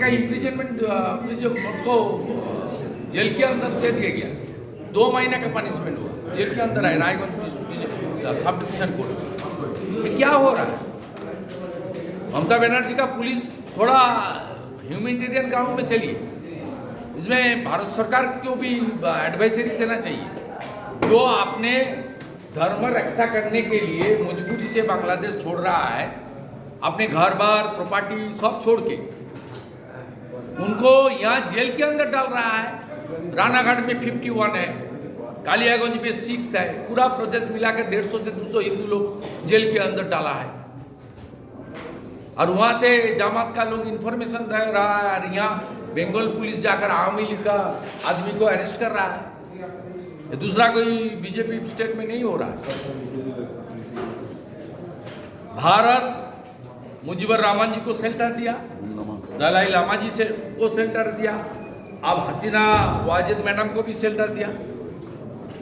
का इम्प्रिजनमेंट उसको जेल के अंदर दे दिया गया। 2 महीने का पनिशमेंट हुआ, जेल के अंदर है रायगंज सब डिवीजन कोर्ट। ये क्या हो रहा है? ममता बनर्जी का पुलिस थोड़ा ह्यूमैनिटेरियन ग्राउंड में चलिए। इसमें भारत सरकार को भी एडवाइजरी देना चाहिए। जो आपने धर्म रक्षा करने के लिए मजबूरी से बांग्लादेश छोड़ रहा है, अपने घर बार प्रॉपर्टी सब छोड़ के उनको यहाँ जेल के अंदर डाल रहा है। रानाघाट में 51 है, कालियागंज में 6 है, पूरा प्रदेश मिलाकर 150 से 200 हिंदू लोग जेल के अंदर डाला है। और वहाँ से जमात का लोग इन्फॉर्मेशन दे रहा है और यहाँ बंगाल पुलिस जाकर आवामी लीग का आदमी को अरेस्ट कर रहा है। ये दूसरा कोई बीजेपी स्टेट में नहीं हो रहा है। भारत मुजीबर रहमान जी को शेल्टर दिया, दलाई लामा जी से को शेल्टर दिया, अब हसीना वाजिद मैडम को भी शेल्टर दिया।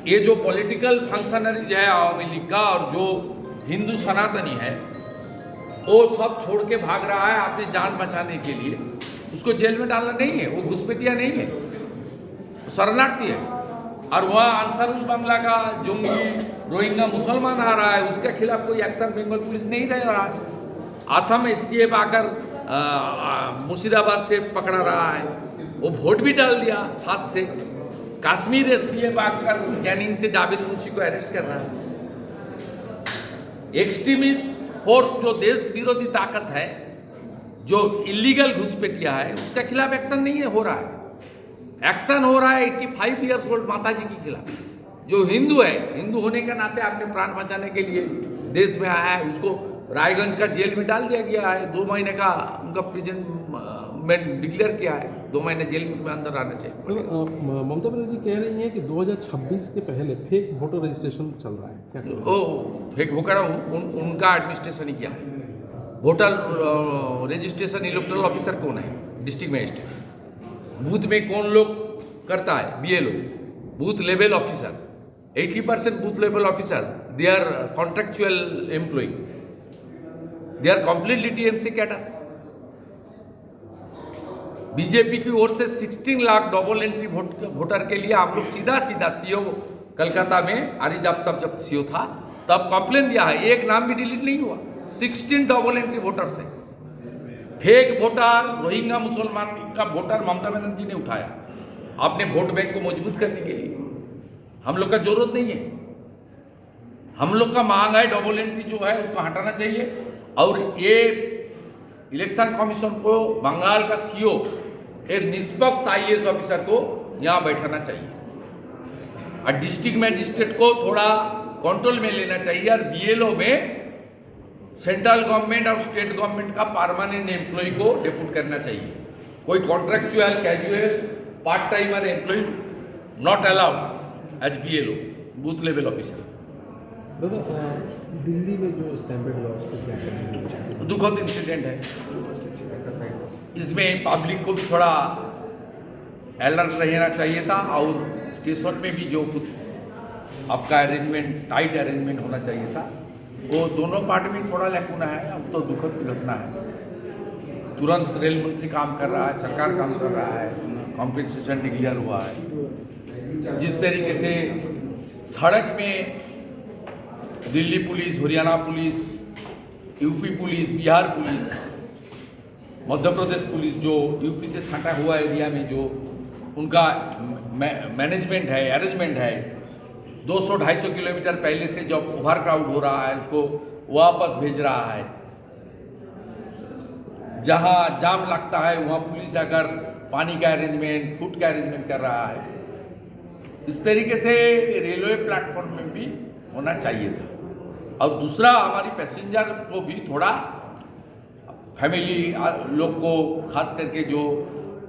ये जो पॉलिटिकल फंक्शनरीज है आवामी लीग का और जो हिंदू सनातनी है, वो सब छोड़ के भाग रहा है अपनी जान बचाने के लिए। उसको जेल में डालना नहीं है, वो घुसपैठिया नहीं है, वो शरणार्थी है। और वहाँ अंसारुल बांग्ला का जोंगी रोहिंग्या मुसलमान आ रहा है, उसके खिलाफ कोई एक्शन बंगाल पुलिस नहीं ले रहा है। आसाम एसटीएफ आकर मुर्शिदाबाद से पकड़ा रहा है, वो वोट भी डाल दिया 7 से। कश्मीर एसटीएफ आकर कैनिंग से जावेद मुंशी को अरेस्ट कर रहा है। एक्सट्रीमिस्ट फोर्स जो देश विरोधी ताकत है, जो इलीगल घुसपैठिया है, उसके खिलाफ एक्शन नहीं है हो रहा है। एक्शन हो रहा है 85 ईयर्स ओल्ड माता जी के खिलाफ, जो हिंदू है, हिंदू होने के नाते अपने प्राण बचाने के लिए देश में आया है। उसको रायगंज का जेल में डाल दिया गया है। 2 महीने का उनका प्रिजन में डिक्लेयर किया है, 2 महीने जेल में अंदर रहना चाहिए। ममता बनर्जी कह रही हैं कि 2026 के पहले फेक वोटर रजिस्ट्रेशन चल रहा है, क्या कहें? ओ फेक वोटर उनका एडमिनिस्ट्रेशन ही किया है। वोटर रजिस्ट्रेशन इलेक्टोरल ऑफिसर कौन है? District magistrate. बूथ में कौन लोग करता है? BLO, booth level officer. 80% booth level officer they are contractual employ, they are completely TMC cadre. BJP की ओर से 16 लाख डबल एंट्री वोटर के लिए आप लोग सीधा सीओ कलकत्ता में अरे जब सीओ था तब कंप्लेन दिया है, एक नाम भी डिलीट नहीं हुआ। 16 डबल एंट्री वोटर्स है। फेक वोटर रोहिंग्या मुसलमान का वोटर ममता बनर्जी ने उठाया अपने वोट बैंक को मजबूत करने के लिए। हम लोग का जरूरत नहीं है, हम लोग का मांग है डबल एंट्री जो है उसको हटाना चाहिए। और ये इलेक्शन कमीशन को बंगाल का सीओ एक निष्पक्ष IAS ऑफिसर को यहाँ बैठाना चाहिए और डिस्ट्रिक्ट मजिस्ट्रेट को थोड़ा कंट्रोल में लेना चाहिए। और BLO में सेंट्रल गवर्नमेंट और स्टेट गवर्नमेंट का परमानेंट एम्प्लॉय को डेप्यूट करना चाहिए। कोई contractual casual part timer employ not allowed as BLO booth level officer. Delhi में जो स्टैम्पेड हुआ उसको क्या करेंगे? दुखद इंसिडेंट है। इसमें पब्लिक को भी थोड़ा अलर्ट रहना चाहिए था और स्टेशन में भी जो कुछ आपका अरेंजमेंट टाइट अरेंजमेंट होना चाहिए था, वो दोनों पार्ट में थोड़ा लैकुना है। अब तो दुखद घटना है। तुरंत रेल मंत्री काम कर रहा है, सरकार काम कर रहा है, कॉम्पेंसेशन डिक्लेयर हुआ है। जिस तरीके से सड़क में Delhi police, Haryana police, UP police, Bihar police, Madhya Pradesh police जो UP से सटा हुआ एरिया में जो उनका मैनेजमेंट है, अरेंजमेंट है, 200-250 किलोमीटर पहले से जब ओवर क्राउड हो रहा है उसको वापस भेज रहा है। जहां जाम लगता है वहां पुलिस आकर पानी का अरेंजमेंट, फूड का अरेंजमेंट कर रहा है। इस तरीके से रेलवे प्लेटफॉर्म में भी होना चाहिए था। और दूसरा, हमारी पैसेंजर को भी थोड़ा फैमिली लोग को, खास करके जो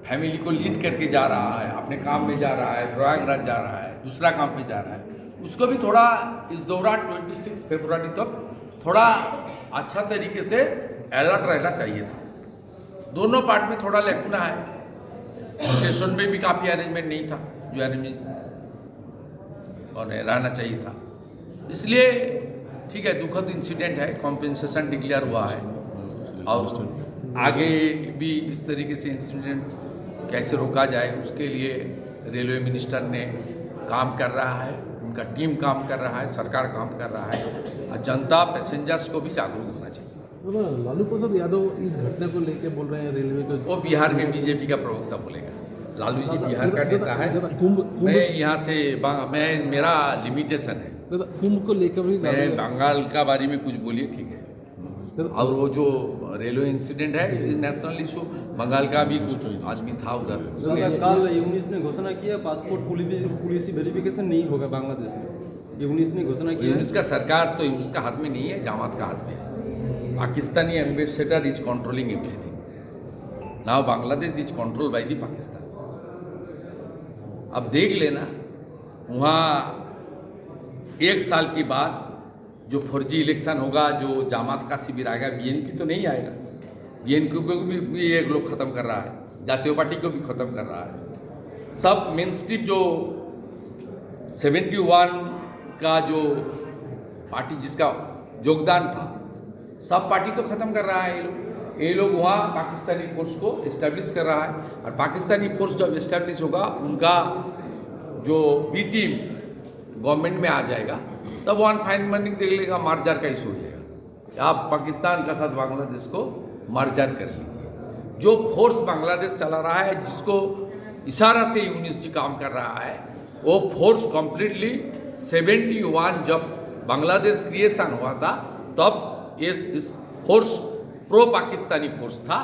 फैमिली को लीड करके जा रहा है, अपने काम में जा रहा है, प्रयागराज जा रहा है, दूसरा काम पे जा रहा है, उसको भी थोड़ा इस दौरान 26 फरवरी तक थोड़ा अच्छा तरीके से अलर्ट रहना चाहिए था। दोनों पार्ट में थोड़ा लैकुना है। स्टेशन में भी काफ़ी अरेंजमेंट नहीं था जो अरेंजमेंट और रहना चाहिए था। इसलिए ठीक है, दुखद इंसिडेंट है, कॉम्पेंसेशन डिक्लेयर हुआ है और आगे भी इस तरीके से इंसिडेंट कैसे रोका जाए उसके लिए रेलवे मिनिस्टर ने काम कर रहा है, उनका टीम काम कर रहा है, सरकार काम कर रहा है और जनता पैसेंजर्स को भी जागरूक होना चाहिए। लालू प्रसाद यादव इस घटना को लेके बोल रहे हैं रेलवे को। वो बिहार में बीजेपी का प्रवक्ता बोलेगा। लालू जी बिहार का नेता है। कुंभ मैं यहाँ से मेरा लिमिटेशन है। कुंभ को लेकर भी मैं बंगाल का बारे में कुछ बोलिए, ठीक है। और वो जो रेलवे इंसिडेंट है नेशनल इशू, बंगाल का भी कुछ आदमी था उधर। कल यूनिस ने घोषणा किया पासपोर्ट पुलिस वेरिफिकेशन नहीं होगा बांग्लादेश में। यूनिस ने घोषणा किया। यूनिस का सरकार तो यूनिस का हाथ में नहीं है, जामात का हाथ में है। Pakistani ambassador is controlling everything. Now Bangladesh is control by the Pakistan. अब देख लेना वहाँ 1 साल के बाद जो फर्जी इलेक्शन होगा, जो जामात का शिविर आएगा, बीएनपी तो नहीं आएगा। बीएनपी को भी एक लोग खत्म कर रहा है, जातीय पार्टी को भी खत्म कर रहा है। सब मेन स्ट्रीम जो 71 का जो पार्टी जिसका योगदान था, सब पार्टी को खत्म कर रहा है ये लोग वहाँ पाकिस्तानी फोर्स को इस्टेब्लिश कर रहा है। और पाकिस्तानी फोर्स जब इस्टेब्लिश होगा, उनका जो बी टीम गवर्नमेंट में आ जाएगा, तब वन फाइन मर्निंग देख लेगा, मार्जर का इशू हो जाएगा। आप पाकिस्तान का साथ बांग्लादेश को मार्जर कर लीजिए। जो फोर्स बांग्लादेश चला रहा है, जिसको इशारा से यूनिस काम कर रहा है, वो फोर्स कम्प्लीटली 71 जब बांग्लादेश क्रिएशन हुआ था, तब ये इस फोर्स प्रो पाकिस्तानी फोर्स था,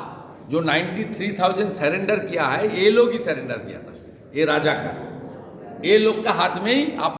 जो 93,000 सरेंडर किया है। ये लोग ही सरेंडर किया था, ये राजा का, ये लोग का हाथ में ही आप